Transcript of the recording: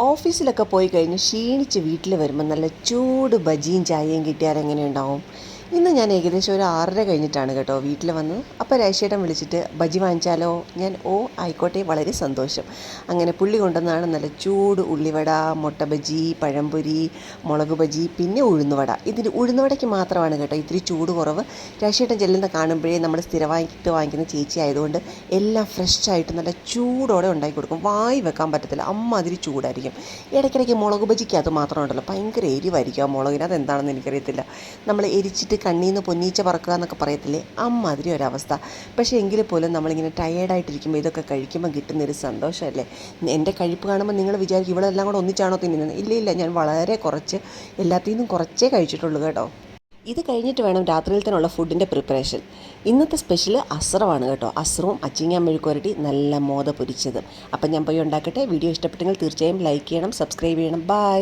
ഓഫീസിലൊക്കെ പോയി കഴിഞ്ഞ് ക്ഷീണിച്ച് വീട്ടിൽ വരുമ്പോൾ നല്ല ചൂട് ബജിയും ചായയും കിട്ടിയാൽ എങ്ങനെയുണ്ടാവും? ഇന്ന് ഞാൻ ഏകദേശം ഒരു 6:30 കഴിഞ്ഞിട്ടാണ് കേട്ടോ വീട്ടിൽ വന്നത്. അപ്പോൾ രാജേട്ടൻ വിളിച്ചിട്ട് ബജി വാങ്ങിച്ചാലോ? ഞാൻ ഓ ആയിക്കോട്ടെ, വളരെ സന്തോഷം. അങ്ങനെ പുള്ളി കൊണ്ടുവന്നതാണ് നല്ല ചൂട് ഉള്ളിവട, മുട്ട ബജി, പഴംപൊരി, മുളക് ബജി, പിന്നെ ഉഴുന്നുവട. ഇതിന് ഉഴുന്നുവടയ്ക്ക് മാത്രമാണ് കേട്ടോ ഇത്തിരി ചൂട് കുറവ്. രാജേട്ടൻ ചെല്ലുന്ന കാണുമ്പോഴേ നമ്മൾ സ്ഥിരമായിട്ട് വാങ്ങിക്കുന്ന ചേച്ചി ആയതുകൊണ്ട് എല്ലാം ഫ്രഷായിട്ട് നല്ല ചൂടോടെ ഉണ്ടാക്കി കൊടുക്കും. വായി വെക്കാൻ പറ്റത്തില്ല, അമ്മാതിരി ചൂടായിരിക്കും. ഇടയ്ക്കിടയ്ക്ക് മുളക് ബജിക്കകത്ത് മാത്രം ഉണ്ടല്ലോ ഭയങ്കര എരിവായിരിക്കും. ആ മുളകിന് അതെന്താണെന്ന് എനിക്കറിയത്തില്ല. നമ്മൾ എരിച്ചിട്ട് കണ്ണിൽ നിന്ന് പൊന്നീച്ച പറക്കുക എന്നൊക്കെ പറയത്തില്ലേ, അമ്മാതിരി ഒരവസ്ഥ. പക്ഷേ എങ്കിൽ പോലും നമ്മളിങ്ങനെ ടയേർഡായിട്ടിരിക്കുമ്പോൾ ഇതൊക്കെ കഴിക്കുമ്പോൾ കിട്ടുന്നൊരു സന്തോഷമല്ലേ. എൻ്റെ കഴിപ്പ് കാണുമ്പോൾ നിങ്ങൾ വിചാരിക്കും ഇവിടെ എല്ലാം കൂടെ ഒന്നിച്ചാണോ തിന്നുന്നത്? ഇല്ല, ഞാൻ വളരെ കുറച്ച്, എല്ലാത്തിൽ നിന്നും കുറച്ചേ കഴിച്ചിട്ടുള്ളൂ കേട്ടോ. ഇത് കഴിഞ്ഞിട്ട് വേണം രാത്രിയിലത്തേനുള്ള ഫുഡിൻ്റെ പ്രിപ്പറേഷൻ. ഇന്നത്തെ സ്പെഷ്യൽ അസ്രമാണ് കേട്ടോ. അസ്രവും അച്ചിങ്ങ മെഴുക്കുവരട്ടി നല്ല മോദ പൊരിച്ചതും. അപ്പം ഞാൻ പോയി ഉണ്ടാക്കട്ടെ. വീഡിയോ ഇഷ്ടപ്പെട്ടെങ്കിൽ തീർച്ചയായും ലൈക്ക് ചെയ്യണം, സബ്സ്ക്രൈബ് ചെയ്യണം. ബൈ.